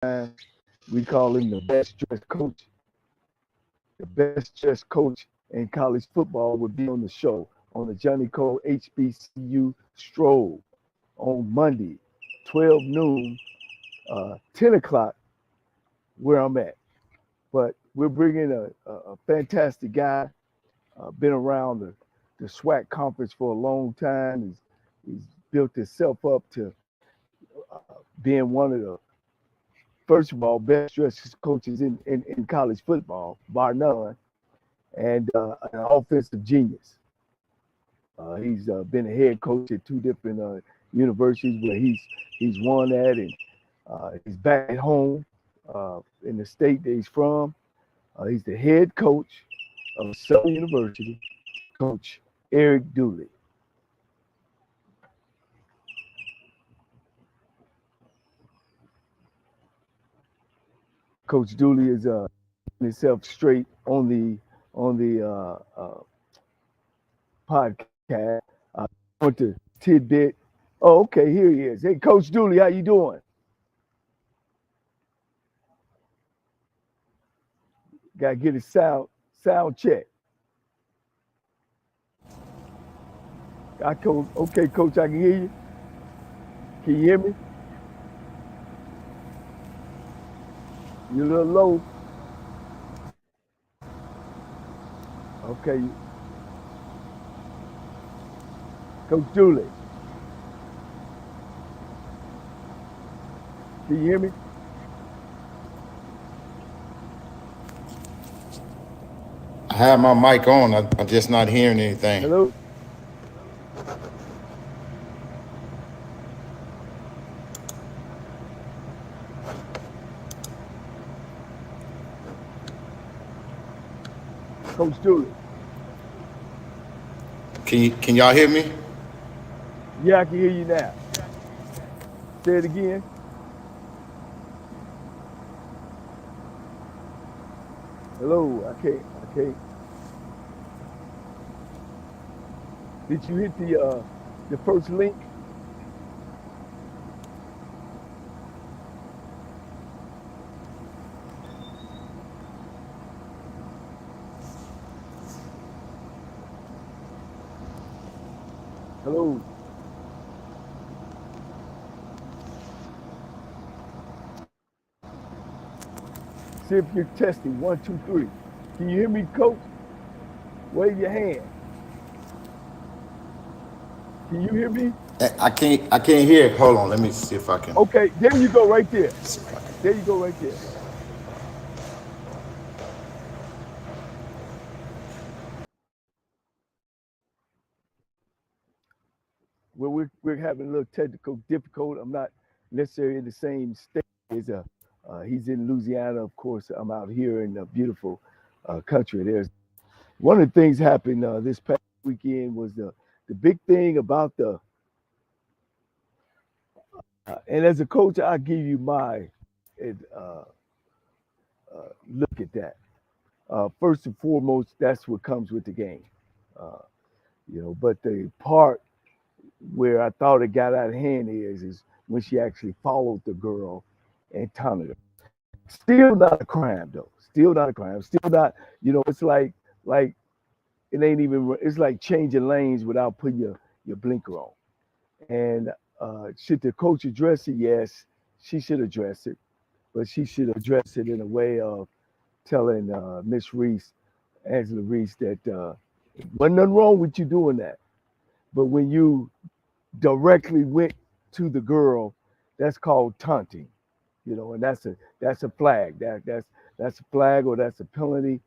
time. We call him the best dressed coach. The best dressed coach in college football would be on the show on the Johnnie called HBCU Stroll on Monday, 12 noon, 10 o'clock, where I'm at. But we're bringing a fantastic guy, been around the SWAC conference for a long time. He's built himself up to being one of the, first of all, best dressed coaches in college football, bar none, and an offensive genius. He's been a head coach at two different universities where he's won at, and he's back at home in the state that he's from. He's the head coach of Southern University, Coach Eric Dooley. Coach Dooley is himself straight on the podcast. Want to tidbit. Oh, okay, here he is. Hey, Coach Dooley, how you doing? Got to get a sound check. Okay, Coach, I can hear you. Can you hear me? You're a little low. Okay, Coach Dooley, can you hear me? I have my mic on. I'm just not hearing anything. Hello, Coach Dooley. Can y'all hear me? Yeah, I can hear you now. Say it again. Hello, I can't. Did you hit the first link? Hello, see if you're testing. One, two, three. Can you hear me, Coach? Wave your hand. Can you hear me? I can't hear. Hold on. Let me see if I can. Okay, there you go, right there. See if I can. There you go, right there. Well, we're having a little technical difficulty. I'm not necessarily in the same state as he's in Louisiana, of course. I'm out here in the beautiful country. There's one of the things happened this past weekend was the big thing about the and as a coach, I give you my uh, look at that. First and foremost, that's what comes with the game, uh, But the part where I thought it got out of hand is when she actually followed the girl and taunted her. Still not a crime though. Still not a crime. Still not. It's like it ain't even. It's like changing lanes without putting your blinker on. And should the coach address it? Yes, she should address it, but she should address it in a way of telling Miss Reese, Angela Reese, that wasn't nothing wrong with you doing that. But when you directly went to the girl, that's called taunting, and that's a flag. That's a flag or that's a penalty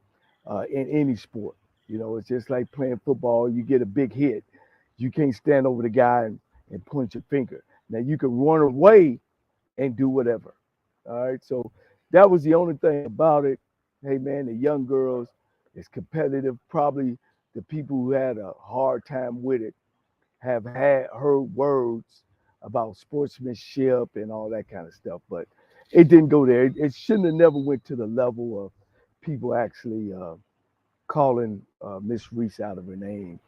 in any sport. It's just like playing football. You get a big hit, you can't stand over the guy and point your finger. Now you can run away and do whatever. All right, so that was the only thing about it. Hey man, the young girls is competitive. Probably the people who had a hard time with it have had heard words about sportsmanship and all that kind of stuff, but it didn't go there. It shouldn't have never went to the level of people actually calling Miss Reese out of her name.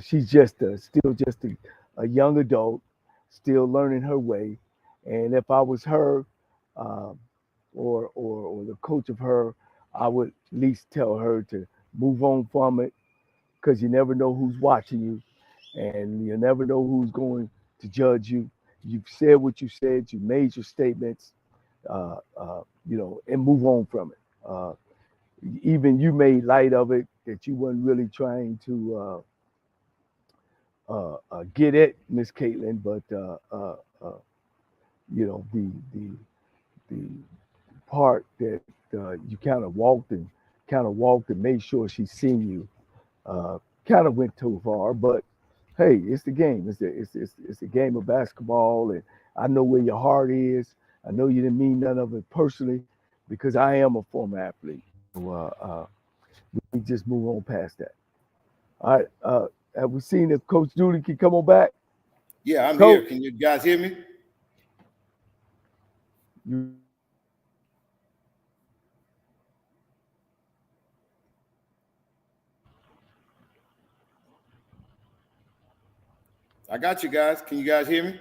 She's still just a young adult, still learning her way. And if I was her, uh, or the coach of her, I would at least tell her to move on from it because you never know who's watching you, and you never know who's going to judge you. You've said what you said. You made your statements. And move on from it. Even you made light of it that you weren't really trying to get at Miss Caitlin, but the part that you kind of walked and made sure she seen you, kind of went too far. But hey, it's the game. It's the game of basketball, and I know where your heart is. I know you didn't mean none of it personally, because I am a former athlete. So we just move on past that. All right. Have we seen if Coach Dooley can come on back? Yeah, I'm Coach, here. Can you guys hear me? you, I got you guys. Can you guys hear me?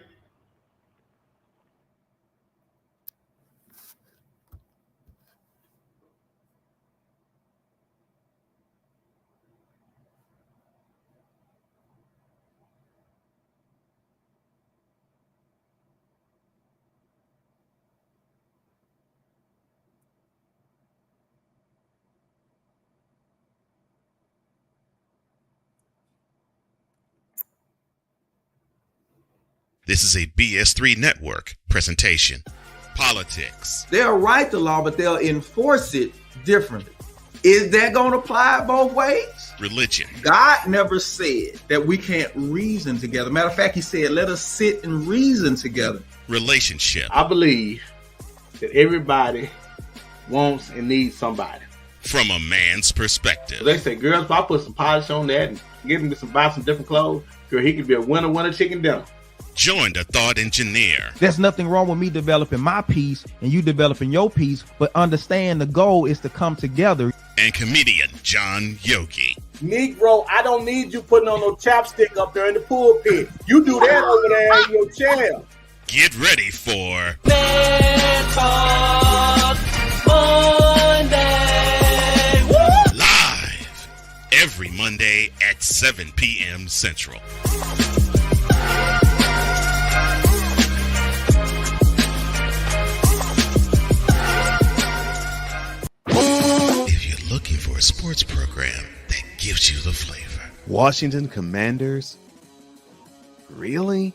This is a BS3 network presentation. Politics. They'll write the law, but they'll enforce it differently. Is that going to apply both ways? Religion. God never said that we can't reason together. Matter of fact, he said, let us sit and reason together. Relationship. I believe that everybody wants and needs somebody. From a man's perspective. They say, girls, if I put some polish on that and get him to buy some different clothes, girl, he could be a winner chicken dinner. Join the thought engineer. There's nothing wrong with me developing my piece and you developing your piece, but understand the goal is to come together. And comedian John Yogi. Negro, I don't need you putting on no chapstick up there in the pulpit. You do that over there in your chair. Get ready for Man Talk Monday. Woo! Live every Monday at 7 p.m. Central. If you're looking for a sports program that gives you the flavor. Washington Commanders? Really?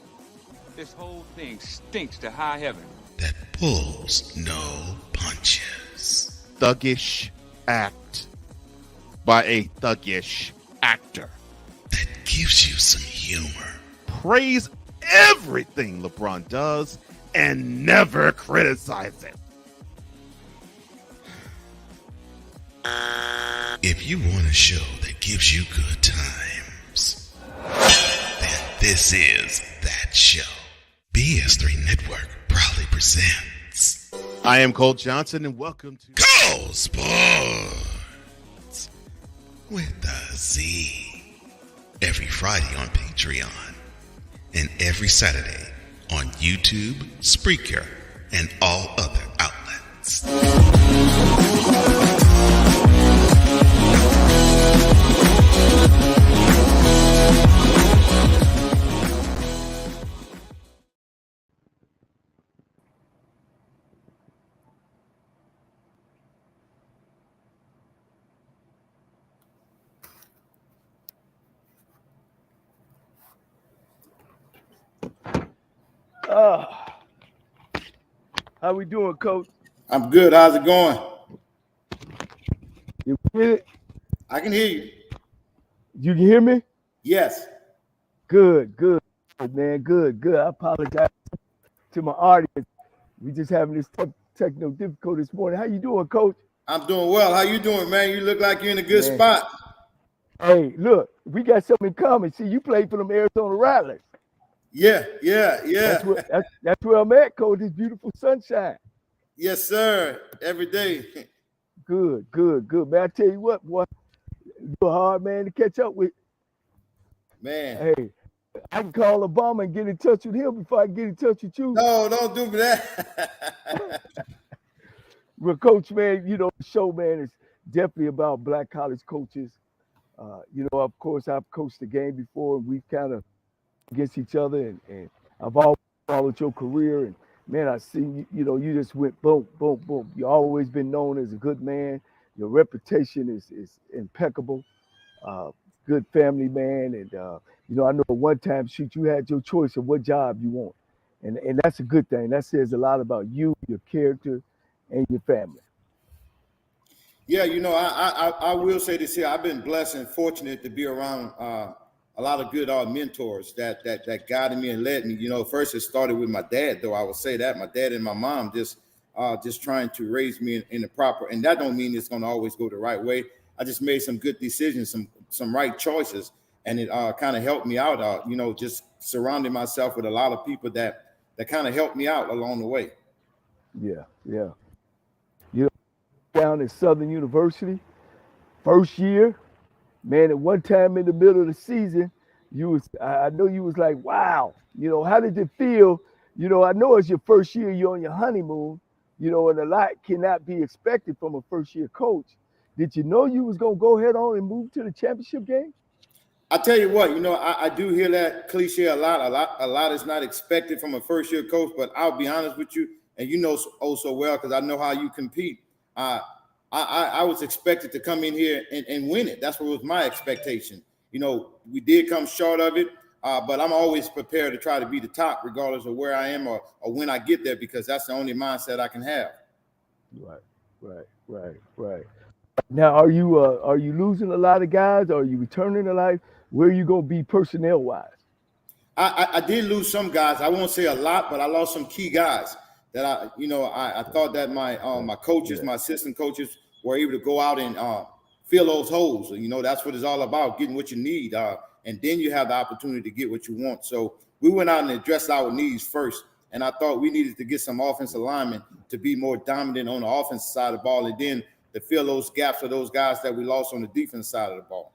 This whole thing stinks to high heaven. That pulls no punches. Thuggish act by a thuggish actor. That gives you some humor. Praise everything LeBron does and never criticize it. If you want a show that gives you good times, then this is that show. BS3 Network proudly presents I am Cole Johnson and welcome to Cole Sports with a Z. Every Friday on Patreon and every Saturday on YouTube, Spreaker, and all other outlets. how we doing, Coach? I'm good. How's it going? You get it? I can hear you. You can hear me? Yes. Good, man. Good. I apologize to my audience. We just having this technical difficulty this morning. How you doing, Coach? I'm doing well. How you doing, man? You look like you're in a good spot. Hey, look, we got something in common. See, you played for them Arizona Rattlers. Yeah. That's where I'm at, Coach. This beautiful sunshine. Yes, sir. Every day. Good. Man, I tell you what, boy, you're a hard man to catch up with. Man. Hey, I can call Obama and get in touch with him before I get in touch with you. No, don't do that. Well, Coach, man, the show, man, is definitely about black college coaches. Of course, I've coached the game before, and we've kind of against each other, and I've always followed your career, and man, I see you just went boom, boom, boom. You've always been known as a good man. Your reputation is impeccable. Uh, Good family man, and I know at one time, shoot, you had your choice of what job you want, and that's a good thing. That says a lot about you, your character, and your family. Yeah, I will say this here. I've been blessed and fortunate to be around a lot of good mentors that guided me and led me. First it started with my dad, though. I would say that my dad and my mom just trying to raise me in the proper, and that don't mean it's going to always go the right way. I just made some good decisions, some right choices, and it kind of helped me out. Just surrounding myself with a lot of people that kind of helped me out along the way. Yeah, yeah. Down at Southern University, first year, man, at one time in the middle of the season, I know you was like, wow, how did it feel? I know it's your first year, you're on your honeymoon, and a lot cannot be expected from a first year coach. Did you know you was gonna go head on and move to the championship game? I tell you what, I do hear that cliche a lot. A lot is not expected from a first year coach, but I'll be honest with you, and so well because I know how you compete. I was expected to come in here and win it. That's what was my expectation. We did come short of it, but I'm always prepared to try to be the top, regardless of where I am or when I get there, because that's the only mindset I can have. Right. Now, are you losing a lot of guys? Or are you returning a lot? Where are you gonna be personnel wise? I did lose some guys. I won't say a lot, but I lost some key guys that I thought that my coaches, my assistant coaches were able to go out and fill those holes. That's what it's all about, getting what you need. And then you have the opportunity to get what you want. So we went out and addressed our needs first. And I thought we needed to get some offensive linemen to be more dominant on the offensive side of the ball, and then to fill those gaps for those guys that we lost on the defense side of the ball.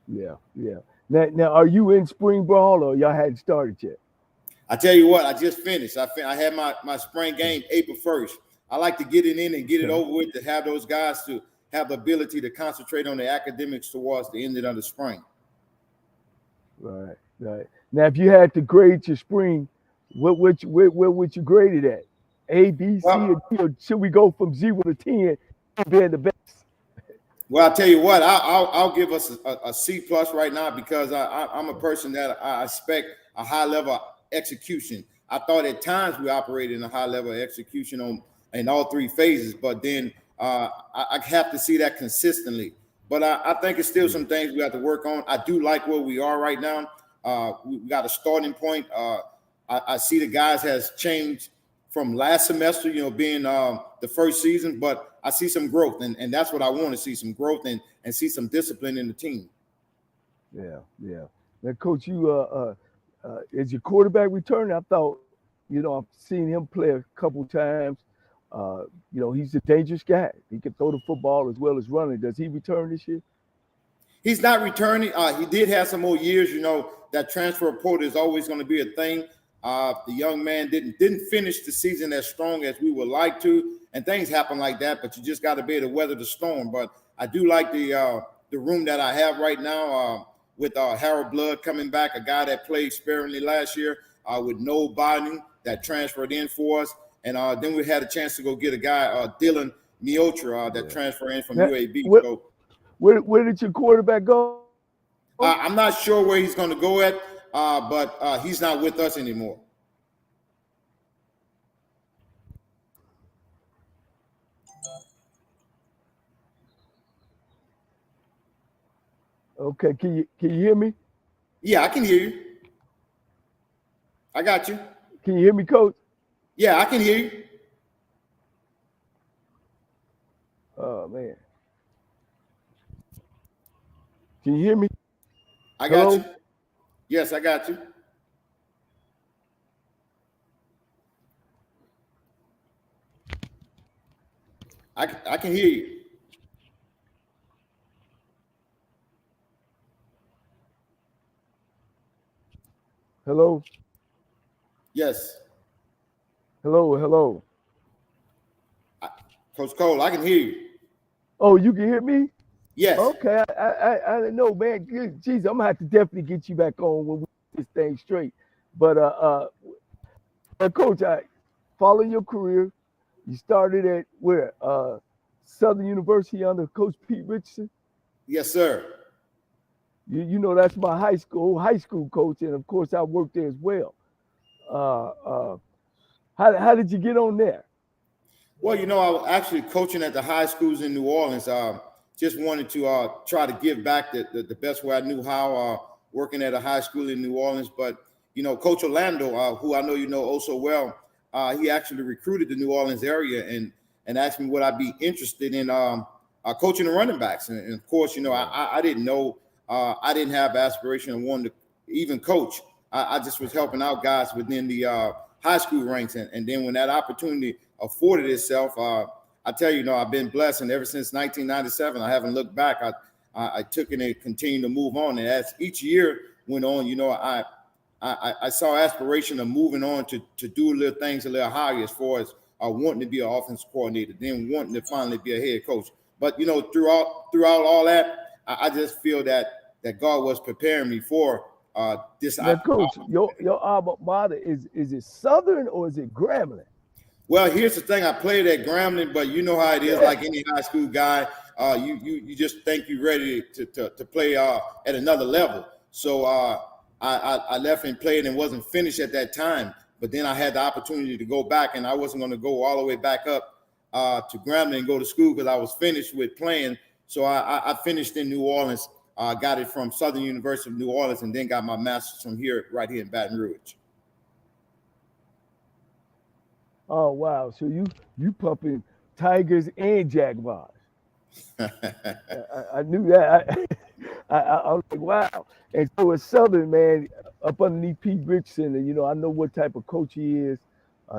Yeah. Now, are you in spring ball or y'all hadn't started yet? I tell you what, I just finished. I had my spring game April 1st. I like to get it in and get it over with, to have those guys to have the ability to concentrate on their academics towards the end of the spring. Right. Now, if you had to grade your spring, where would you grade it at? A, B, C, or D, or should we go from 0 to 10 being the best? Well, I'll tell you what, I'll give us a C plus right now, because I'm a person that I expect a high level of execution. I thought at times we operated in a high level of execution in all three phases, but then I have to see that consistently. But I think it's still some things we have to work on. I do like where we are right now. We got a starting point. I see the guys has changed from last semester, being the first season, but I see some growth, and that's what I want to see, some growth and see some discipline in the team. Yeah. Now, Coach, you is your quarterback returning? I thought, I've seen him play a couple times. He's a dangerous guy. He can throw the football as well as running. Does he return this year? He's not returning. He did have some more years. That transfer portal is always going to be a thing. The young man didn't finish the season as strong as we would like to, and things happen like that. But you just got to be able to weather the storm. But I do like the room that I have right now with Harold Blood coming back, a guy that played sparingly last year, with Noel Biden that transferred in for us, and then we had a chance to go get a guy, Dylan Miotra, that transferred in from UAB. Where did your quarterback go? I'm not sure where he's going to go at, but he's not with us anymore. Okay, can you hear me? Yeah, I can hear you. I got you. Can you hear me, Coach? Yeah, I can hear you. Oh man, can you hear me? I got you. Yes, I got you. I can hear you. Hello? Yes. Hello. Coach Cole, I can hear you. Oh, you can hear me? Yes. Okay, I don't know, man. Good, geez, I'm gonna have to definitely get you back on when we get this thing straight. But Coach, I follow your career. You started at where? Southern University under Coach Pete Richardson. Yes, sir. You know that's my high school coach, and of course I worked there as well. How did you get on there? Well, you know, I was actually coaching at the high schools in New Orleans. Just wanted to try to give back the best way I knew how, working at a high school in New Orleans. But, you know, Coach Orlando, who I know you know oh so well, he actually recruited the New Orleans area and asked me would I be interested in coaching the running backs. And of course, you know, I didn't know, I didn't have aspiration of wanting to even coach. I just was helping out guys within the high school ranks. And then when that opportunity afforded itself, I tell you, you know, I've been blessed. And ever since 1997, I haven't looked back. I took it and continued to move on. And as each year went on, you know, I saw aspiration of moving on to do little things a little higher as far as wanting to be an offensive coordinator, then wanting to finally be a head coach. But, you know, throughout all that, I just feel that God was preparing me for this. Now, Coach, your alma mater, is it Southern or is it Grambling? Well, here's the thing. I played at Grambling, but you know how it is. Like any high school guy, you just think you're ready to play at another level. So I left and played and wasn't finished at that time. But then I had the opportunity to go back, and I wasn't going to go all the way back up to Grambling and go to school because I was finished with playing. So I finished in New Orleans. Got it from Southern University of New Orleans, and then got my master's from right here in Baton Rouge. Oh wow! So you pumping Tigers and Jaguars? I knew that. I was like, wow. And so it's Southern, man, up underneath Pete Richardson, and you know I know what type of coach he is.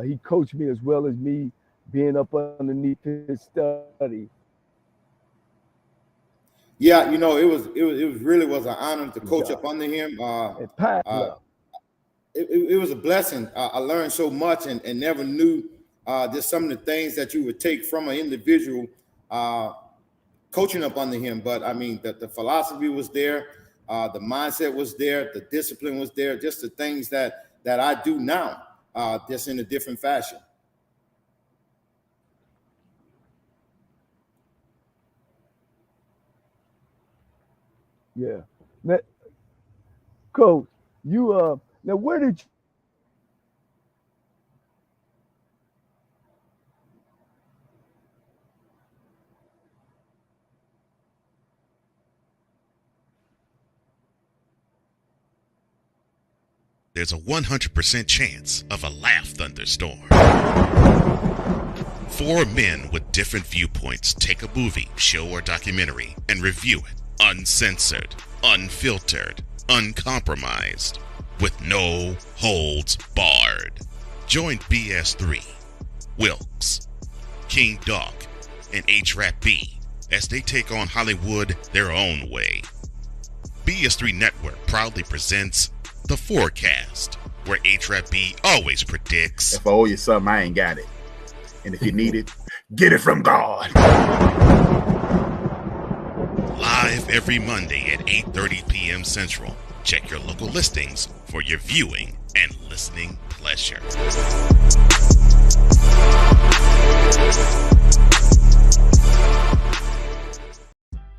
He coached me as well as me being up underneath his study. Yeah, you know, it was really was an honor to coach up under him. It was a blessing. I learned so much and never knew just some of the things that you would take from an individual coaching up under him. But I mean, the philosophy was there, the mindset was there, the discipline was there, just the things that I do now, just in a different fashion. Yeah. Now, Coach, you now where did you There's a 100% chance of a laugh thunderstorm. 4 men with different viewpoints take a movie, show, or documentary and review it uncensored, unfiltered, uncompromised, with no holds barred. Join BS3, Wilkes, King Dog, and H-Rap B as they take on Hollywood their own way. BS3 Network proudly presents The Forecast, where H-Rap B always predicts, if I owe you something, I ain't got it. And if you need it, get it from God. Live every Monday at 8:30 p.m. Central. Check your local listings for your viewing and listening pleasure.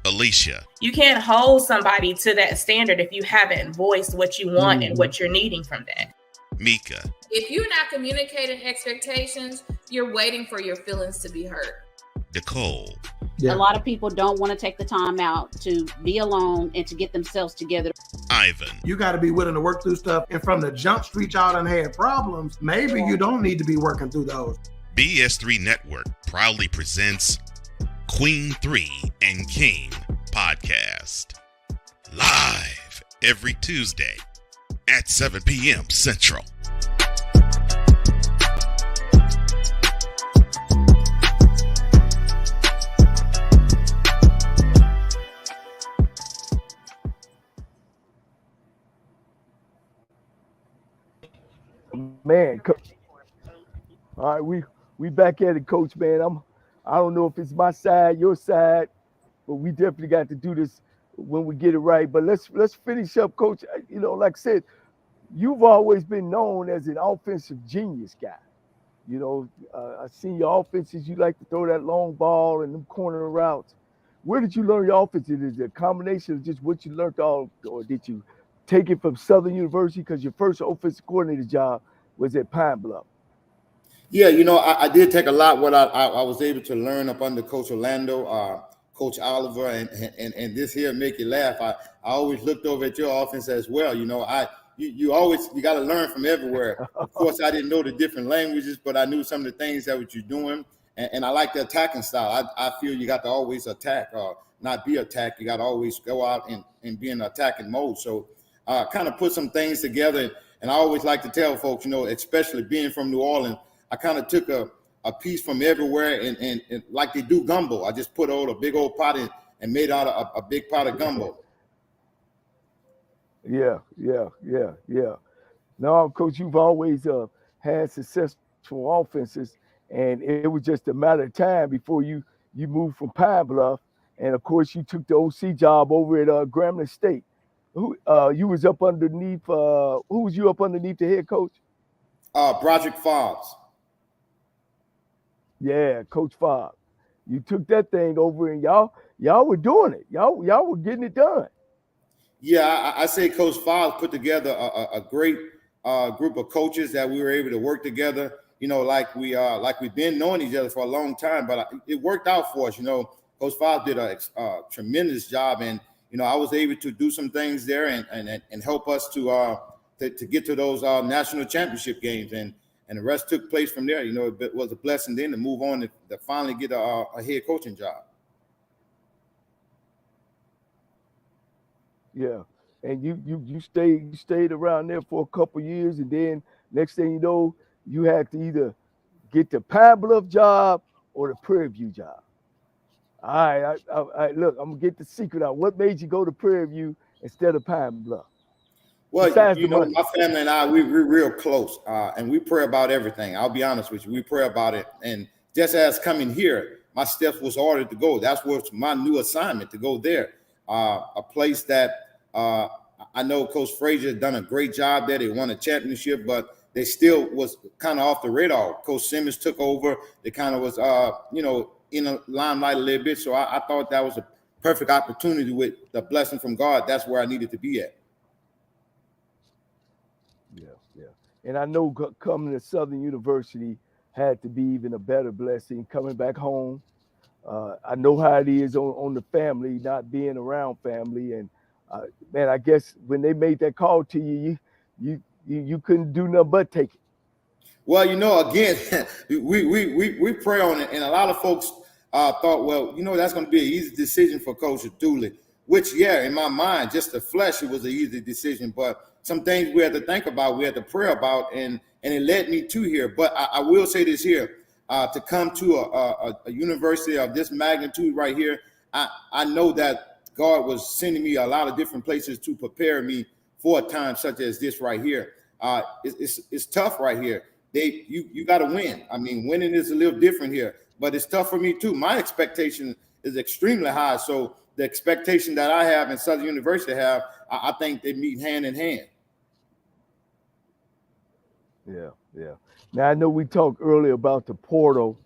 Alicia. You can't hold somebody to that standard if you haven't voiced what you want and what you're needing from that. Mika. If you're not communicating expectations, you're waiting for your feelings to be hurt. Nicole. A lot of people don't want to take the time out to be alone and to get themselves together. Ivan. You got to be willing to work through stuff. And from the jump street, y'all done had problems. Maybe you don't need to be working through those. BS3 Network proudly presents Queen 3 and King podcast. Live every Tuesday at 7 p.m. Central. Man, Coach. All right, we back at it, Coach. Man, I don't know if it's my side, your side, but we definitely got to do this when we get it right. But let's finish up, Coach. You know, like I said, you've always been known as an offensive genius guy. You know, I seen your offenses. You like to throw that long ball and them corner routes. Where did you learn your offense? Is it a combination of just what you learned all, or did you take it from Southern University? Because your first offensive coordinator job was at Pine Bluff. Yeah, you know, I did take a lot what I was able to learn up under Coach Orlando, Coach Oliver, and this here make you laugh. I always looked over at your offense as well. You know, you got to learn from everywhere. Of course, I didn't know the different languages, but I knew some of the things that what you're doing, and I like the attacking style. I feel you got to always attack, not be attacked. You got to always go out and be in attacking mode. So, kind of put some things together, and I always like to tell folks, you know, especially being from New Orleans, I kind of took a piece from everywhere, and like they do gumbo. I just put a big old pot in and made out a big pot of gumbo. Yeah. No, Coach, you've always had successful offenses, and it was just a matter of time before you moved from Pine Bluff, and of course you took the OC job over at Grambling State. Who you was up underneath? Who was you up underneath the head coach? Broderick Fobbs. Yeah, Coach Fobbs. You took that thing over, and y'all were doing it. Y'all were getting it done. Yeah, I say Coach Fobbs put together a great group of coaches that we were able to work together. You know, like we've been knowing each other for a long time, but it worked out for us. You know, Coach Fobbs did a tremendous job, and you know, I was able to do some things there and help us to get to those national championship games, and the rest took place from there. You know, it was a blessing then to move on to finally get a head coaching job. Yeah, and you stayed around there for a couple years, and then next thing you know, you had to either get the Pine Bluff job or the Prairie View job. All right, look, I'm gonna get the secret out. What made you go to Prairie View instead of Pine Bluff? Well, besides you the know, money? my family and I, we're real close, and we pray about everything. I'll be honest with you, we pray about it. And just as coming here, my steps was ordered to go. That's what's my new assignment, to go there. A place that I know Coach Frazier had done a great job there. They won a championship, but they still was kind of off the radar. Coach Simmons took over. They kind of was, in the limelight a little bit. So I thought that was a perfect opportunity with the blessing from God. That's where I needed to be at. Yeah. And I know coming to Southern University had to be even a better blessing coming back home. I know how it is on the family, not being around family. And man, I guess when they made that call to you, you couldn't do nothing but take it. Well, you know, again, we pray on it, and a lot of folks thought, well, you know, that's going to be an easy decision for Coach Dooley. Which, yeah, in my mind, just the flesh, it was an easy decision. But some things we had to think about, we had to pray about, and it led me to here. But I will say this here, to come to a university of this magnitude right here, I know that God was sending me a lot of different places to prepare me for a time such as this right here. It's tough right here. You got to win. I mean, winning is a little different here, but it's tough for me too. My expectation is extremely high. So the expectation that I have and Southern University have, I think they meet hand in hand. Yeah. Now, I know we talked earlier about the portal,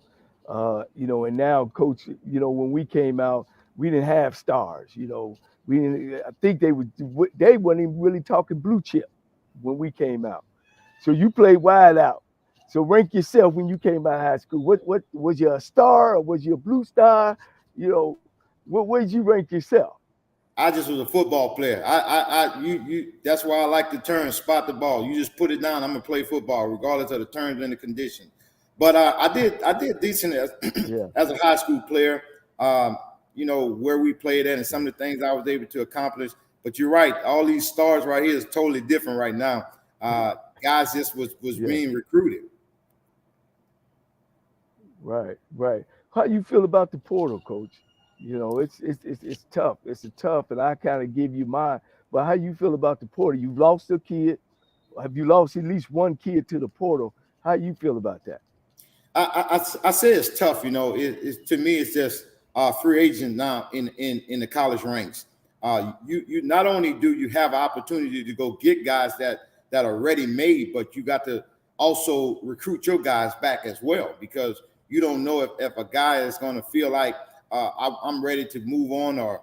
and now, Coach, when we came out, we didn't have stars, I think they weren't even really talking blue chip when we came out. So you played wide out. So rank yourself when you came out of high school. What was you a star or was you a blue star? Where did you rank yourself? I just was a football player. That's why I like the term spot the ball. You just put it down. I'm gonna play football regardless of the terms and the condition. But I did decent as a high school player. Where we played at and some of the things I was able to accomplish. But you're right. All these stars right here is totally different right now. Guys just was being recruited. Right. How you feel about the portal, Coach? It's tough. It's tough, and I kind of give you mine. But how you feel about the portal? You've lost a kid. Have you lost at least one kid to the portal? How you feel about that? I say it's tough. You know, to me, it's just free agent now in the college ranks. You not only do you have an opportunity to go get guys that are ready made, but you got to also recruit your guys back as well, because you don't know if a guy is going to feel like I'm ready to move on or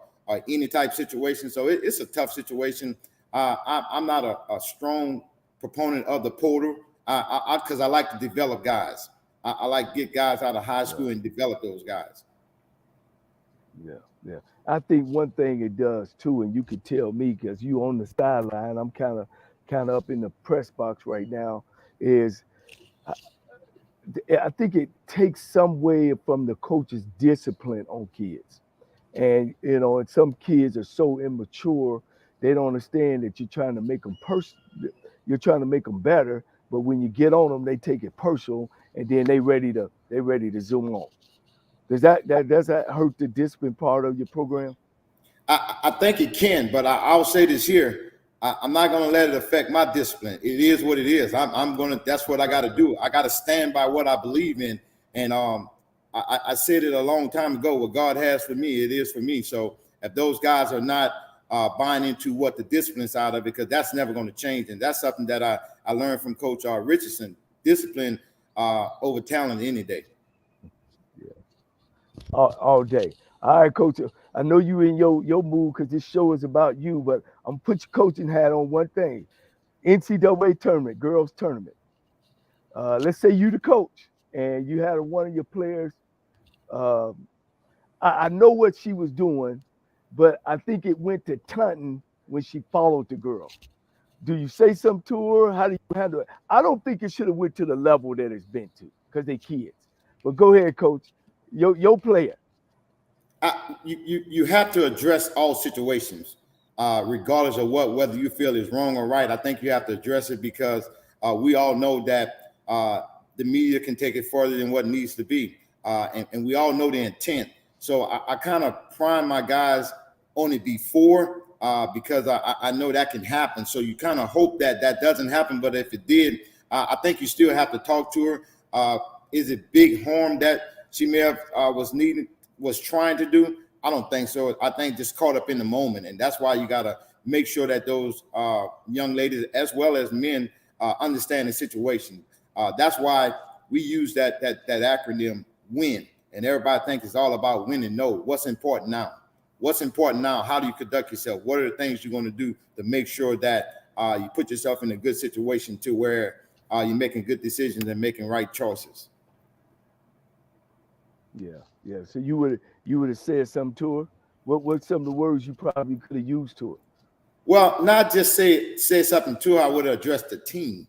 any type of situation. So it's a tough situation. I'm not a strong proponent of the portal because I like to develop guys. I like to get guys out of high school and develop those guys. Yeah. I think one thing it does too, and you could tell me because you on the sideline, I'm kind of up in the press box right now, is I think it takes some way from the coach's discipline on kids. And, you know, and some kids are so immature, they don't understand that you're trying to make them you're trying to make them better. But when you get on them, they take it personal, and then they ready to zoom on. Does that hurt the discipline part of your program? I think it can, but I'll say this here. I'm not going to let it affect my discipline. It is what it is. That's what I got to do. I got to stand by what I believe in. And I said it a long time ago, what God has for me, it is for me. So if those guys are not buying into what the discipline side of it, because that's never going to change. And that's something that I learned from Coach Richardson, discipline over talent any day. Yeah, all day. All right, Coach. I know you in your mood because this show is about you, but I'm put your coaching hat on one thing. NCAA tournament, girls tournament. Let's say you the coach and you had one of your players. I know what she was doing, but I think it went to taunting when she followed the girl. Do you say something to her? How do you handle it? I don't think it should have went to the level that it's been to because they kids. But go ahead, Coach. Your player. You have to address all situations, regardless of whether you feel is wrong or right. I think you have to address it because we all know that the media can take it further than what needs to be, and we all know the intent. So I kind of prime my guys on it before because I know that can happen. So you kind of hope that doesn't happen. But if it did, I think you still have to talk to her. Is it big harm that she may have was trying to do? I don't think so. I think just caught up in the moment, and that's why you got to make sure that those young ladies as well as men understand the situation. That's why we use that acronym WIN, and everybody thinks it's all about winning. No, what's important now? What's important now? How do you conduct yourself? What are the things you're going to do to make sure that you put yourself in a good situation to where you're making good decisions and making right choices? Yeah. So you would have said something to her. What's some of the words you probably could have used to her? Well, not just say something to her. I would have addressed the team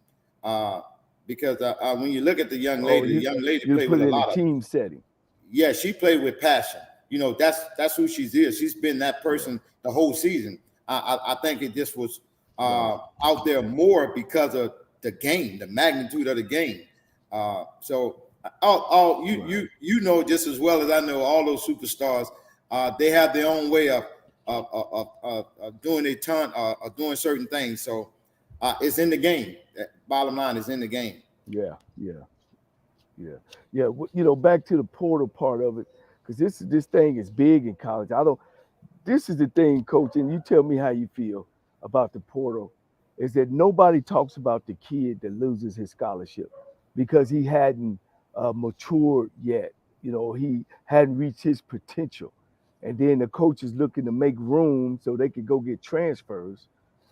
because when you look at the young lady, played with a lot of team setting. Yeah, she played with passion. You know, that's who she is. She's been that person the whole season. I think it just was out there more because of the game, the magnitude of the game. So. You know just as well as I know all those superstars. They have their own way of doing a ton of doing certain things. So it's in the game. Bottom line is in the game. Yeah. You know, back to the portal part of it, because this thing is big in college. This is the thing, Coach, and you tell me how you feel about the portal. Is that nobody talks about the kid that loses his scholarship because he hadn't matured yet. You know, he hadn't reached his potential. And then the coach is looking to make room so they could go get transfers.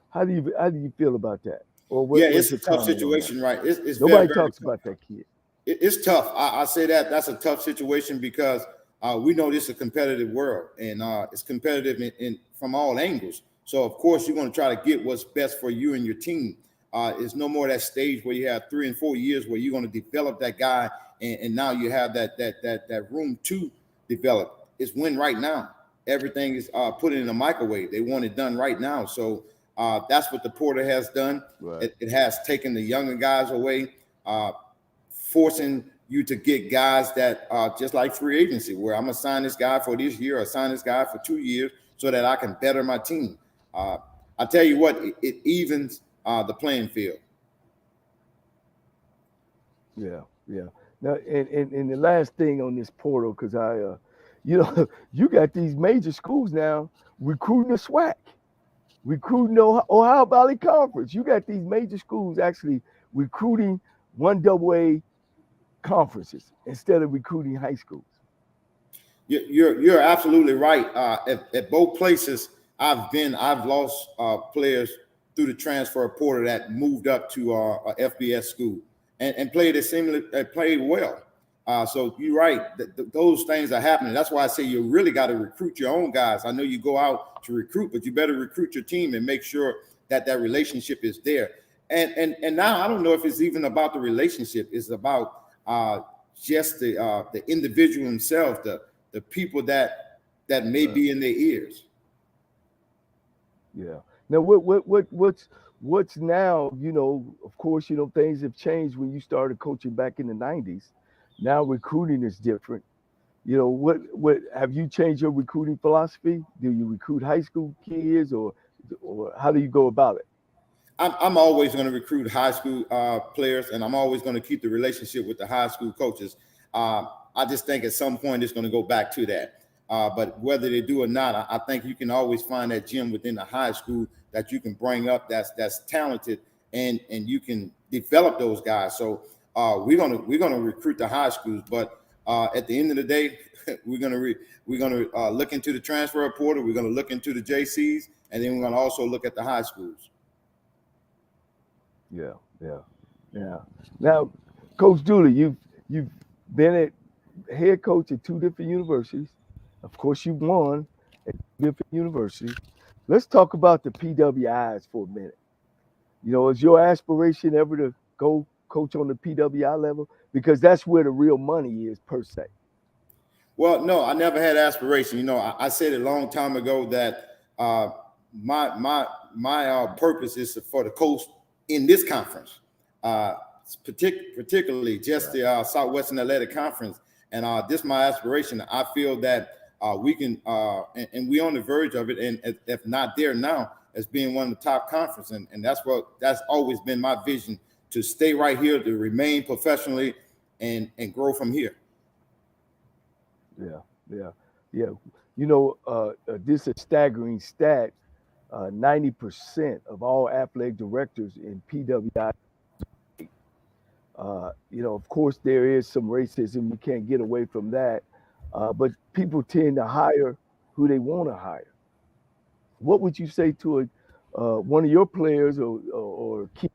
How do you feel about that? Or it's a tough situation, right? It's nobody very talks tough. about that kid. It's tough. I say that's a tough situation because we know this is a competitive world, and it's competitive in from all angles. So of course you're going to try to get what's best for you and your team. It's no more that stage where you have 3 and 4 years where you're going to develop that guy, and now you have that room to develop. It's win right now. Everything is put in a microwave. They want it done right now. So that's what the portal has done. Right. It has taken the younger guys away, forcing you to get guys that are just like free agency, where I'm going to sign this guy for this year or sign this guy for 2 years so that I can better my team. I tell you what, it evens the playing field. Yeah. Now, and the last thing on this portal, because you got these major schools now recruiting the SWAC, recruiting Ohio Valley Conference. You got these major schools actually recruiting 1AA conferences instead of recruiting high schools. You're absolutely right. At both places I've lost players through the transfer portal that moved up to a FBS school and played played well. So you're right. Those things are happening. That's why I say you really got to recruit your own guys. I know you go out to recruit, but you better recruit your team and make sure that relationship is there. And now I don't know if it's even about the relationship. It's about just the individual himself, the people that may be in their ears. Yeah. Now what's now, of course, things have changed when you started coaching back in the 90s. Now recruiting is different. What have you changed your recruiting philosophy? Do you recruit high school kids or how do you go about it? I'm always going to recruit high school players, and I'm always going to keep the relationship with the high school coaches. I just think at some point it's going to go back to that. But whether they do or not, I think you can always find that gem within the high school that you can bring up that's talented, and you can develop those guys. So we're gonna recruit the high schools, but at the end of the day, we're gonna look into the transfer portal. We're gonna look into the JCs, and then we're gonna also look at the high schools. Yeah. Now, Coach Dooley, you've been a head coach at two different universities. Of course, you won at different universities. Let's talk about the PWIs for a minute. Is your aspiration ever to go coach on the PWI level? Because that's where the real money is, per se. Well, no, I never had aspiration. I said a long time ago that my purpose is for the coach in this conference, particularly just the Southwestern Athletic Conference. And this is my aspiration. I feel that we can, and we're on the verge of it, and if not there now, as being one of the top conferences. And that's always been my vision, to stay right here, to remain professionally and grow from here. Yeah. This is a staggering stat. 90% of all athletic directors in PWI. Of course, there is some racism. You can't get away from that. But people tend to hire who they want to hire. What would you say to one of your players or kids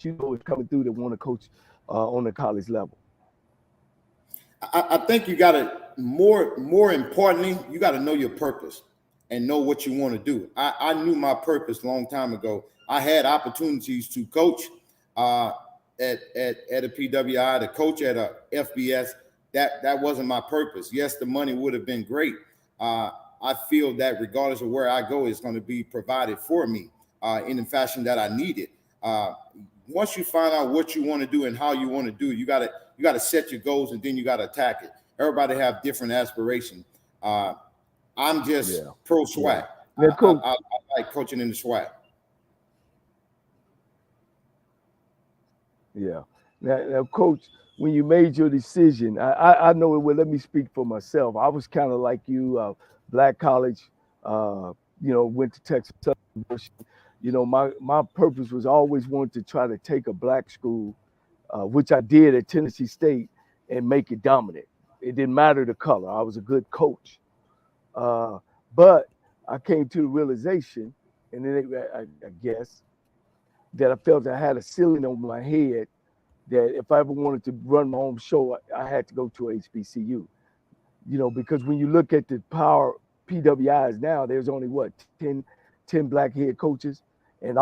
is coming through that want to coach on the college level? I think you got to, more importantly, you got to know your purpose and know what you want to do. I knew my purpose a long time ago. I had opportunities to coach at a PWI, to coach at a FBS. That wasn't my purpose. Yes, the money would have been great. I feel that regardless of where I go, it's going to be provided for me in the fashion that I need it. Once you find out what you want to do and how you want to do it, you got to set your goals, and then you got to attack it. Everybody have different aspirations. I'm just pro SWAC. Yeah. I like coaching in the SWAC. Yeah. Now, Coach, when you made your decision, I know it. Well, let me speak for myself. I was kind of like you, black college. Went to Texas Southern University. My purpose was always wanted to try to take a black school, which I did at Tennessee State, and make it dominant. It didn't matter the color. I was a good coach. But I came to the realization, and then I guess, that I felt I had a ceiling on my head, that if I ever wanted to run my own show, I had to go to HBCU. Because when you look at the power PWIs now, there's only 10 black head coaches, and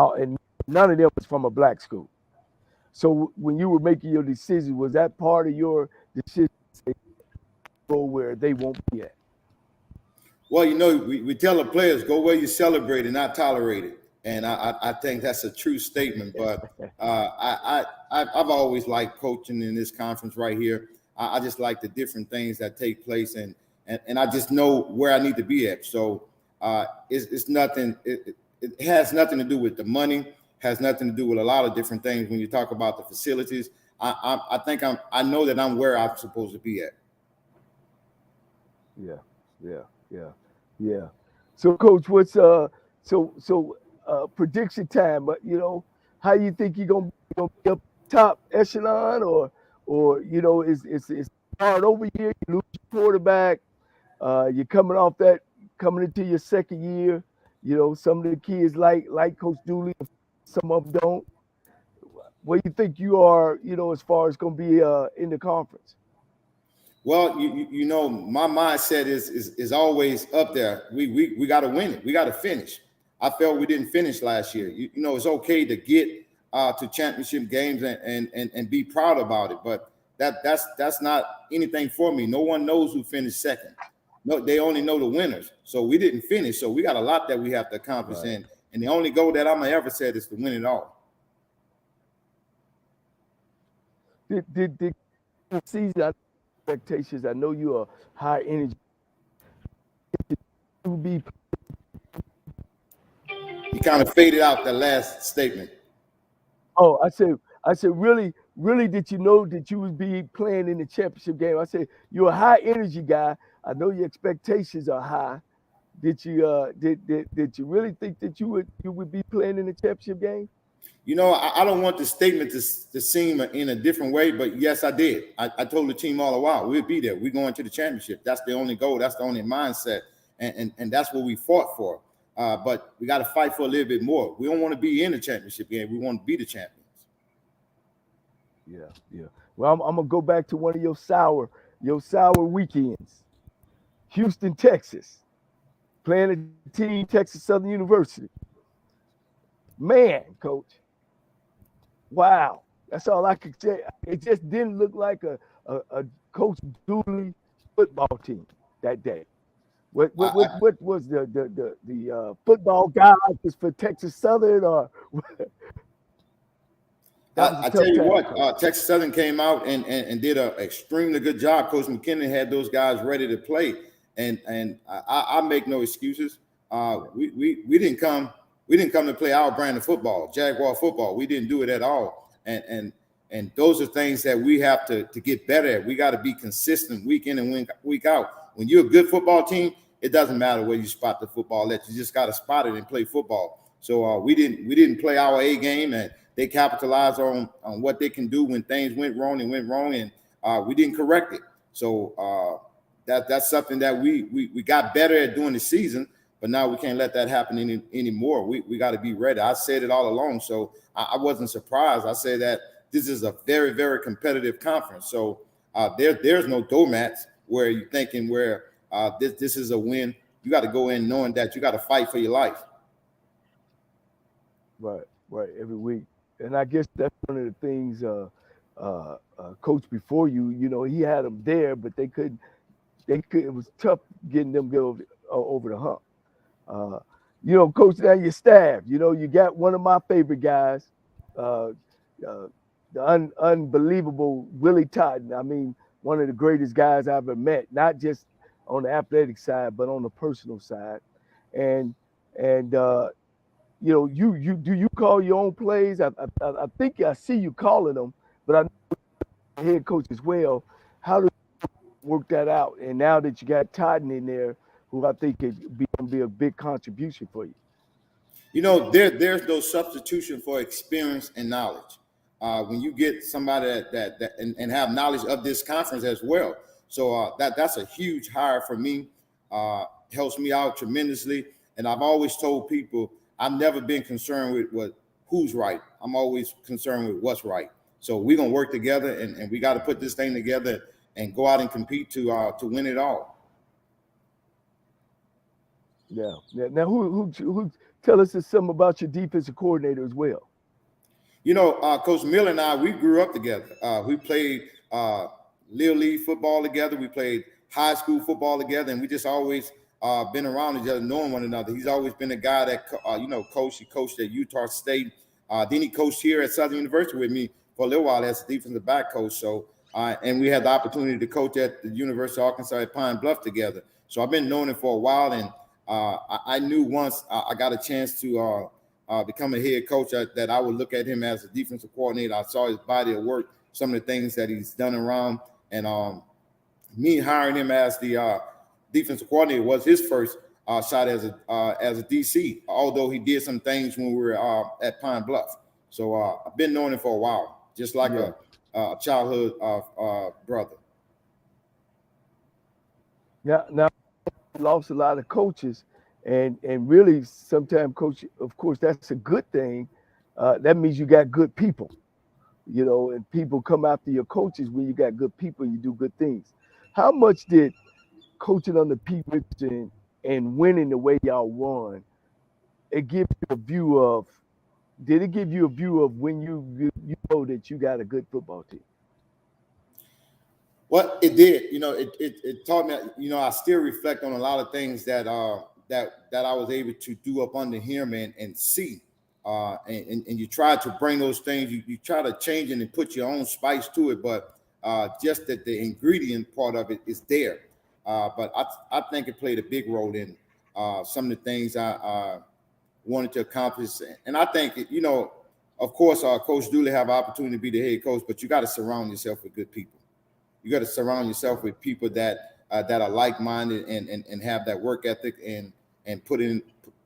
none of them was from a black school. So when you were making your decision, was that part of your decision to go where they won't be at? Well, we tell the players, go where you celebrate and not tolerate it. And I think that's a true statement. But I've always liked coaching in this conference right here. I just like the different things that take place, and I just know where I need to be at. So it's nothing. It has nothing to do with the money. Has nothing to do with a lot of different things. When you talk about the facilities, I think I know that I'm where I'm supposed to be at. Yeah. So, Coach, what's prediction time? But how you think you're gonna be up top echelon, or it's hard over here. You lose your quarterback. You're coming into your second year. Some of the kids like Coach Dooley, some of them don't. Where you think you are, as far as going to be in the conference? Well, my mindset is always up there. We got to win it. We got to finish. I felt we didn't finish last year. It's okay to get to championship games and be proud about it, but that's not anything for me. No one knows who finished second. No, they only know the winners. So we didn't finish. So we got a lot that we have to accomplish, right. And the only goal that I'm gonna ever set is to win it all. Did season expectations? I know you are high energy. You kind of faded out the last statement. Oh, I said, really, did you know that you would be playing in the championship game? I said, you're a high energy guy. I know your expectations are high. Did you did you really think that you would be playing in the championship game? I don't want the statement to seem in a different way, but yes, I did. I told the team all the while, we'll be there. We're going to the championship. That's the only goal. That's the only mindset. And that's what we fought for. But we got to fight for a little bit more. We don't want to be in the championship game. We want to be the champions. Yeah. Well, I'm gonna go back to one of your sour weekends. Houston, Texas, playing a team, Texas Southern University. Man, Coach. Wow, that's all I could say. It just didn't look like a Coach Dooley football team that day. What was the football guy for Texas Southern or? I tell you what, Texas Southern came out and did an extremely good job. Coach McKinnon had those guys ready to play, and I make no excuses. We didn't come to play our brand of football, Jaguar football. We didn't do it at all, and those are things that we have to get better at. We got to be consistent week in and week out. When you're a good football team, it doesn't matter where you spot the football at. You just got to spot it and play football. So we didn't play our A game, and they capitalized on what they can do when things went wrong, and we didn't correct it. So that's something that we got better at during the season, but now we can't let that happen anymore. We got to be ready. I said it all along, so I wasn't surprised. I said that this is a very, very competitive conference. So there's no doormats where you're thinking this is a win. You got to go in knowing that you got to fight for your life. Right, every week. And I guess that's one of the things, coach before you, he had them there, but they couldn't, it was tough getting them over the hump. Coach, now your staff, you got one of my favorite guys, the unbelievable Willie Totten. I mean, one of the greatest guys I've ever met, not just on the athletic side, but on the personal side. And do you call your own plays? I think I see you calling them, but I know head coach as well. How do you work that out? And now that you got Totten in there, who I think could be a big contribution for you. There's no substitution for experience and knowledge. When you get somebody that and have knowledge of this conference as well. So that's a huge hire for me. Helps me out tremendously. And I've always told people, I've never been concerned with who's right. I'm always concerned with what's right. So we're gonna work together, and we got to put this thing together and go out and compete to win it all. Yeah. Now, who tell us something about your defensive coordinator as well? Coach Miller and I, we grew up together. We played Little League football together. We played high school football together, and we just always been around each other, knowing one another. He's always been a guy that, coached. He coached at Utah State. Then he coached here at Southern University with me for a little while as a defensive back coach. So, and we had the opportunity to coach at the University of Arkansas at Pine Bluff together. So I've been knowing him for a while, and I knew once I got a chance to become a head coach that I would look at him as a defensive coordinator. I saw his body of work, some of the things that he's done around. And me hiring him as the defensive coordinator was his first shot as a DC, although he did some things when we were at Pine Bluff. So I've been knowing him for a while, just like a childhood brother. Now, lost a lot of coaches, and really sometimes, coach, of course, that's a good thing. That means you got good people, you know, and people come after your coaches when you got good people, you do good things. How much did coaching under Pete Richardson and winning the way y'all won, it give you a view of, did it give you a view of when you know that you got a good football team? Well, it did. You know, it taught me. You know, I still reflect on a lot of things that that I was able to do up under him and see. And you try to bring those things. You try to change it and put your own spice to it, but just that the ingredient part of it is there. But I think it played a big role in some of the things I wanted to accomplish. And I think, you know, of course, Coach Dooley have an opportunity to be the head coach, but you got to surround yourself with good people. You got to surround yourself with people that are like-minded and have that work ethic and put in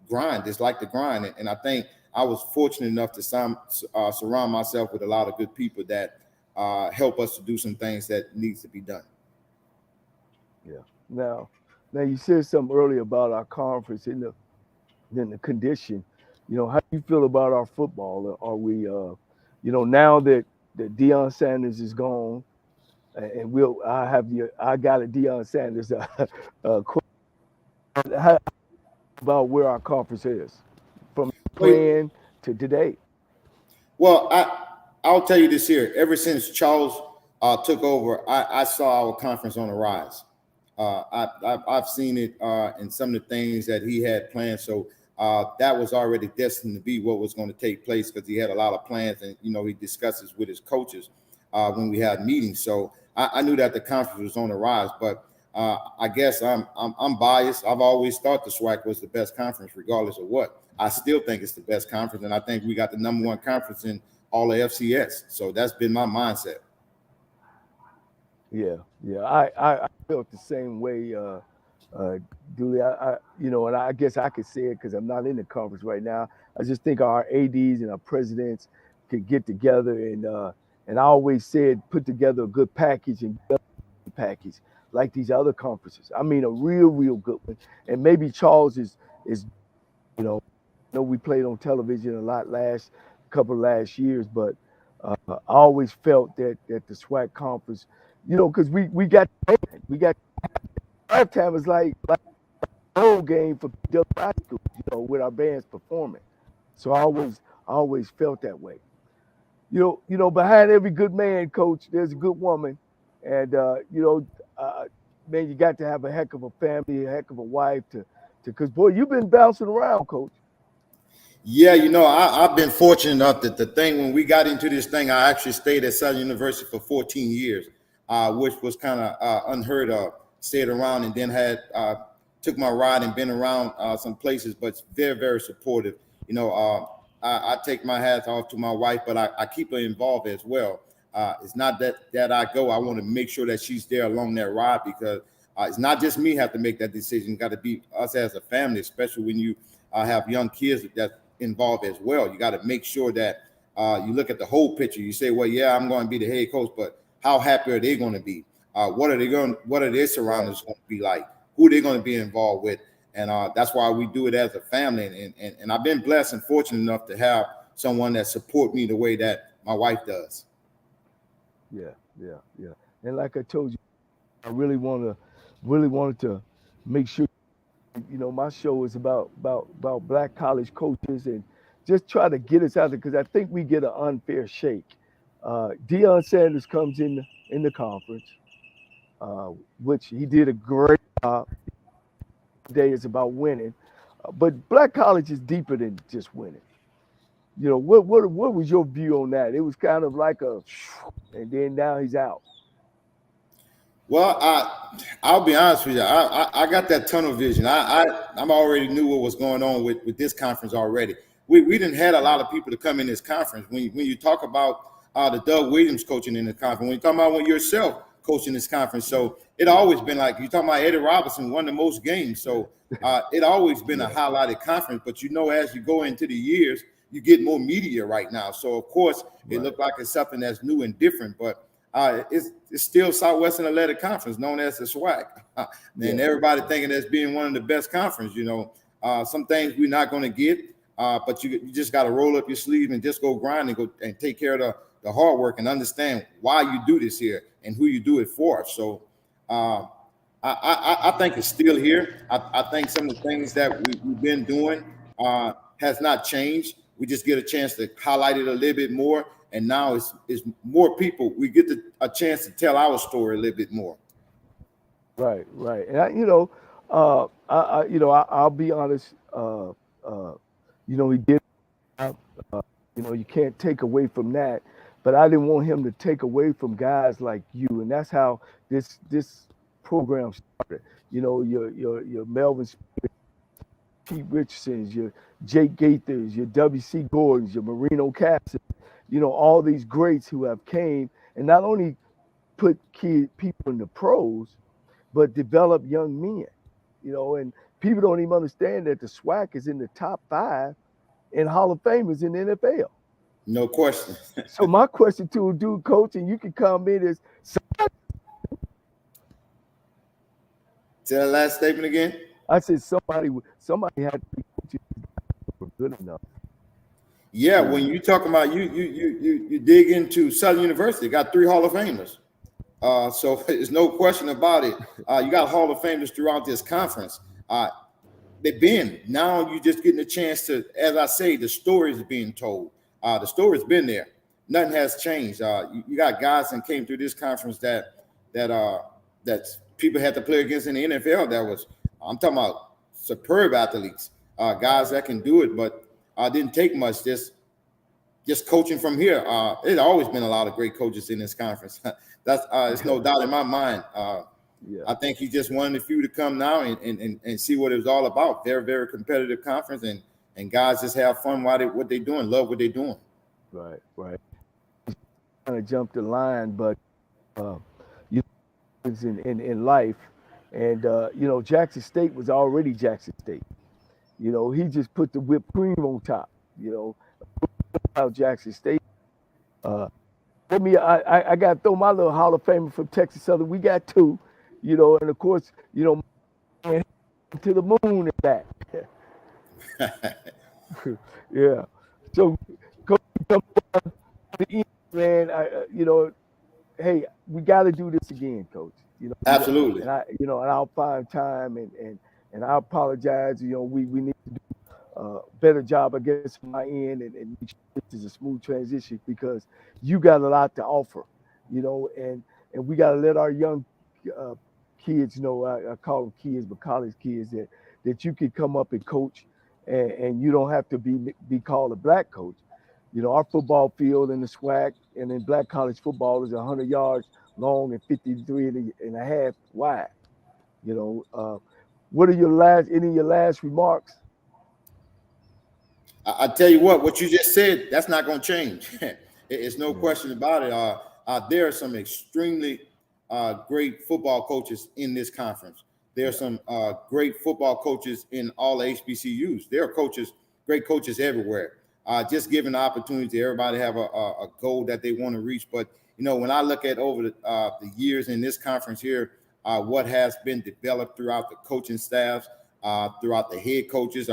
grind. It's like the grind. And I think I was fortunate enough to surround myself with a lot of good people that help us to do some things that needs to be done. Yeah. Now you said something earlier about our conference in the condition. You know, how do you feel about our football? Are we, you know, now that Deion Sanders is gone, and I got a Deion Sanders how about where our conference is from playing to today? Well, I'll tell you this here. Ever since Charles took over, I saw our conference on the rise. I've seen it in some of the things that he had planned. So that was already destined to be what was going to take place because he had a lot of plans, and you know he discusses with his coaches when we had meetings. So I knew that the conference was on the rise, but I guess I'm biased. I've always thought the SWAC was the best conference, regardless of what. I still think it's the best conference, and I think we got the number one conference in all of FCS. So that's been my mindset. Yeah, I felt the same way, Dooley. I you know, and I guess I could say it because I'm not in the conference right now. I just think our ADs and our presidents could get together and I always said put together a good package like these other conferences. I mean, a real good one. And maybe Charles is you know, I know we played on television a lot couple last years, but I always felt that the SWAC conference, you know, because we got halftime is like a whole game for PW high school, you know, with our bands performing. So I always felt that way. You know, behind every good man, coach, there's a good woman, and you know, man, you got to have a heck of a family, a heck of a wife because boy, you've been bouncing around, coach. Yeah, you know, I've been fortunate enough that the thing when we got into this thing, I actually stayed at Southern University for 14 years, which was kind of unheard of. Stayed around and then had took my ride and been around some places, but very, very supportive. You know, I take my hats off to my wife, but I keep her involved as well. It's not that I go. I want to make sure that she's there along that ride because it's not just me have to make that decision. Got to be us as a family, especially when you have young kids that's involved as well. You got to make sure that you look at the whole picture. You say, well, yeah, I'm going to be the head coach, but how happy are they going to be? What are their surroundings going to be like? Who are they going to be involved with? And that's why we do it as a family. And I've been blessed and fortunate enough to have someone that support me the way that my wife does. Yeah. And like I told you, I really wanted to make sure, you know, my show is about black college coaches and just try to get us out there because I think we get an unfair shake. Deion Sanders comes in the conference, which he did a great job. Today is about winning, but black college is deeper than just winning. You know, what was your view on that? It was kind of like and then now he's out. Well, I'll be honest with you. I got that tunnel vision. I already knew what was going on with this conference already. We didn't had a lot of people to come in this conference. When you talk about the Doug Williams coaching in the conference. When you're talking about when yourself coaching this conference, so it always been like you're talking about Eddie Robinson won the most games. So it always been a highlighted conference. But as you go into the years, you get more media right now. So of course it looked like it's something that's new and different, but it's still Southwestern Athletic Conference, known as the SWAC. And everybody thinking that's being one of the best conference. Some things we're not going to get, but you just got to roll up your sleeve and just go grind and go and take care of the hard work and understand why you do this here and who you do it for. So I think it's still here. I think some of the things that we've been doing has not changed. We just get a chance to highlight it a little bit more. And now it's more people. We get a chance to tell our story a little bit more. Right. And I'll be honest. He did. You can't take away from that. But I didn't want him to take away from guys like you, and that's how this program started. Your Melvin, Pete Richardsons, your Jake Gaithers, your W.C. Gordons, your Marino Cassis. All these greats who have came and not only put people in the pros, but develop young men, and people don't even understand that the SWAC is in the top 5 in Hall of Famers in the NFL. No question. So my question to a dude, coach, and you can come in is, say that last statement again. I said somebody had to be good enough. Yeah, when you talking about you dig into Southern University, got 3 Hall of Famers. So there's no question about it. You got Hall of Famers throughout this conference. They've been. Now you're just getting a chance to, as I say, the story is being told. The story's been there. Nothing has changed. You got guys that came through this conference that people had to play against in the NFL. I'm talking about superb athletes, guys that can do it, but didn't take much. Just coaching from here. There's always been a lot of great coaches in this conference. It's no doubt in my mind. I think he just wanted a few to come now and see what it was all about. Very, very competitive conference, and guys just have fun what they're doing, love what they're doing. Right. Kind of jumped the line, but in life, and Jackson State was already Jackson State. He just put the whipped cream on top. About Jackson State. I got to throw my little Hall of Famer from Texas Southern. We got 2, and of course, to the moon and back. Yeah. So, Coach, man, hey, we got to do this again, Coach. Absolutely. And I'll find time and I apologize. We need to do a better job, I guess, on my end, and this is a smooth transition because you got a lot to offer, and we got to let our young kids know. I call them kids, but college kids, that you can come up and coach, and you don't have to be called a black coach. Our football field in the SWAC and in black college football is 100 yards long and 53 and a half wide. What are any of your last remarks? I tell you what you just said, that's not going to change. It's no question about it. There are some extremely great football coaches in this conference. There are some great football coaches in all the HBCUs. There are great coaches everywhere. Just giving the opportunity to everybody have a goal that they want to reach. But, when I look at over the years in this conference here, what has been developed throughout the coaching staffs, throughout the head coaches,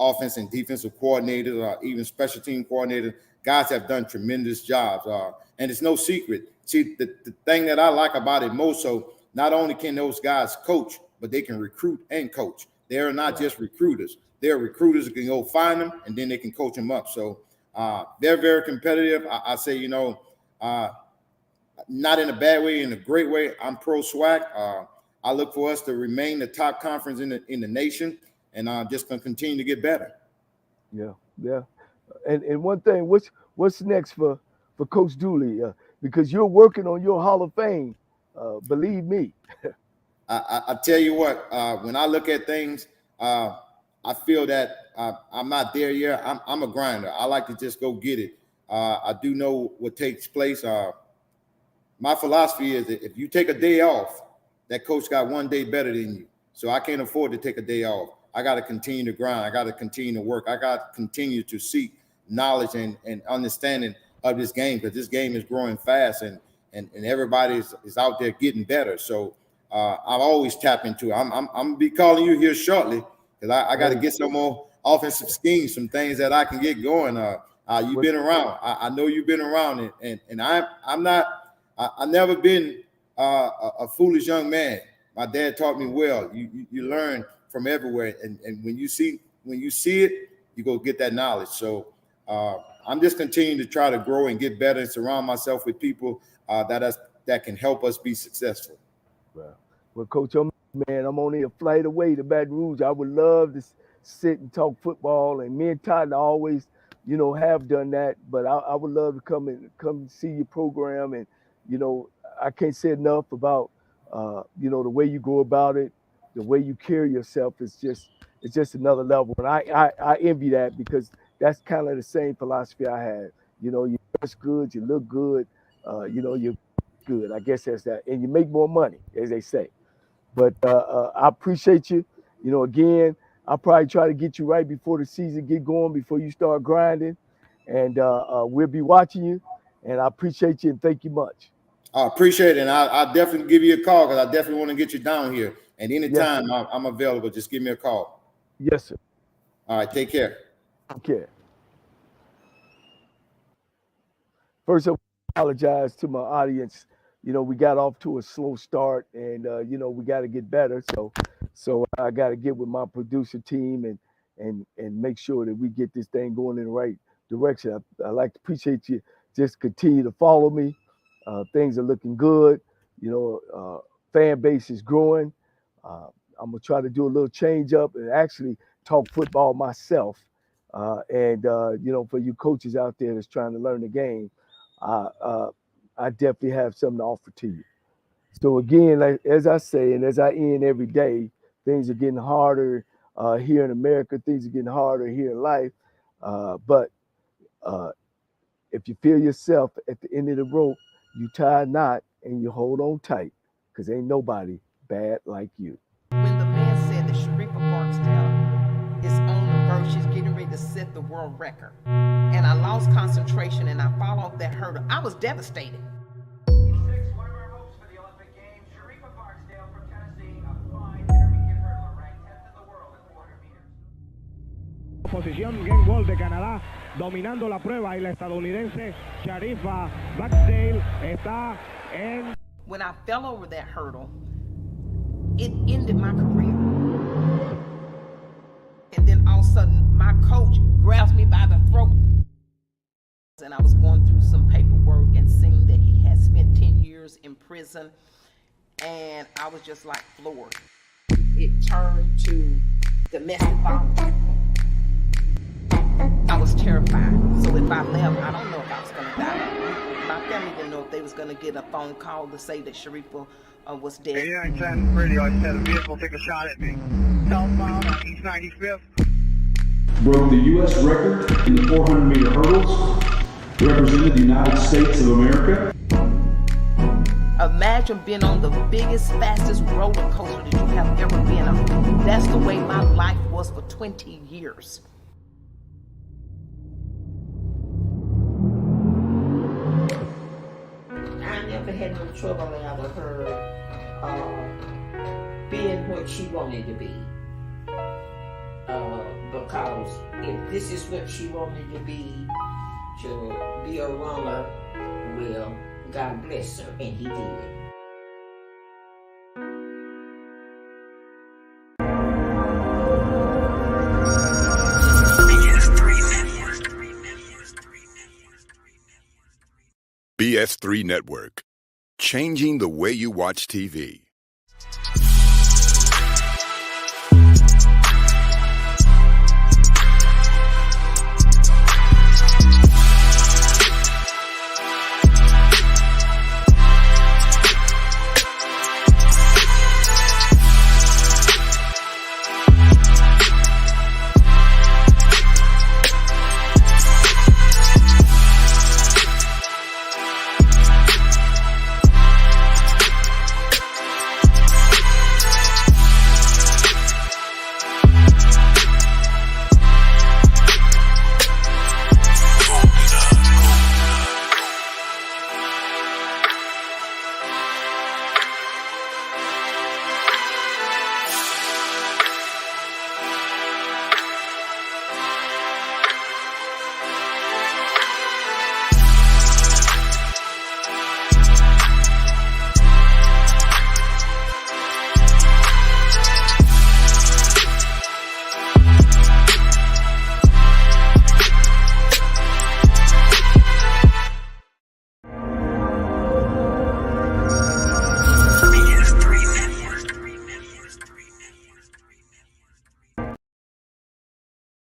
offense and defensive coordinators, even special team coordinators, guys have done tremendous jobs. And it's no secret. See, the thing that I like about it most, so not only can those guys coach, but they can recruit and coach. They're not just recruiters. They're recruiters who can go find them, and then they can coach them up. So they're very competitive. I say, not in a bad way, in a great way. I'm pro SWAC. I look for us to remain the top conference in the nation, and I'm just going to continue to get better. Yeah. And one thing, what's next for Coach Dooley? Because you're working on your Hall of Fame. Believe me. I tell you what, when I look at things, I feel that I'm not there yet. I'm a grinder. I like to just go get it. I do know what takes place. My philosophy is that if you take a day off, that coach got one day better than you. So I can't afford to take a day off. I got to continue to grind. I got to continue to work. I got to continue to seek knowledge and understanding of this game, because this game is growing fast and everybody is out there getting better. So I've always tapped into it. I'm gonna be calling you here shortly, because I got to get some more offensive schemes, some things that I can get going. You've been around. I know you've been around, and I've never been a foolish young man. My dad taught me well. You learn from everywhere, and when you see it, you go get that knowledge. So I'm just continuing to try to grow and get better and surround myself with people that can help us be successful. Well, Coach, man, I'm only a flight away to Baton Rouge. I would love to sit and talk football, and me and Todd always, have done that. But I would love to come and see your program, and I can't say enough about the way you go about it, the way you carry yourself. It's just another level, and I envy that, because that's kind of the same philosophy I had. You dress good, you look good, you're good. I guess that's that, and you make more money, as they say. But I appreciate you. Again, I'll probably try to get you right before the season get going, before you start grinding, and we'll be watching you. And I appreciate you and thank you much. I appreciate it, and I'll definitely give you a call, because I definitely want to get you down here. And anytime yes, I'm available, just give me a call. Yes, sir. All right, take care. Okay. First, I apologize to my audience. We got off to a slow start, and we got to get better. So I got to get with my producer team and make sure that we get this thing going in the right direction. I like to appreciate you. Just continue to follow me. Things are looking good. Fan base is growing. I'm gonna try to do a little change up and actually talk football myself. And for you coaches out there that's trying to learn the game, I definitely have something to offer to you. So again, like, as I say, and as I end every day, things are getting harder here in America. Things are getting harder here in life. But if you feel yourself at the end of the rope, you tie a knot and you hold on tight, because ain't nobody bad like you. When the man said that Sharifa Barksdale is on the verge, she's getting ready to set the world record, and I lost concentration and I fall off that hurdle, I was devastated. Posición game ball de Canadá, dominando la prueba, y la estadounidense Sharifa Barksdale está en. When I fell over that hurdle, it ended my career. And then all of a sudden, my coach grabs me by the throat, and I was going through some paperwork and seeing that he had spent 10 years in prison, and I was just like floored. It turned to domestic violence. I was terrified. So if I left, I don't know if I was going to die. My family didn't know if they was going to get a phone call to say that Sharifa was dead. 8910 radio, I said a vehicle took a shot at me. Southbound on East 95th. Broke the U.S. record in the 400-meter hurdles. Represented the United States of America. Imagine being on the biggest, fastest roller coaster that you have ever been on. That's the way my life was for 20 years. I never had no trouble out of her being what she wanted to be. Because if this is what she wanted to be a runner, well, God bless her, and he did. BS3 Network, changing the way you watch TV.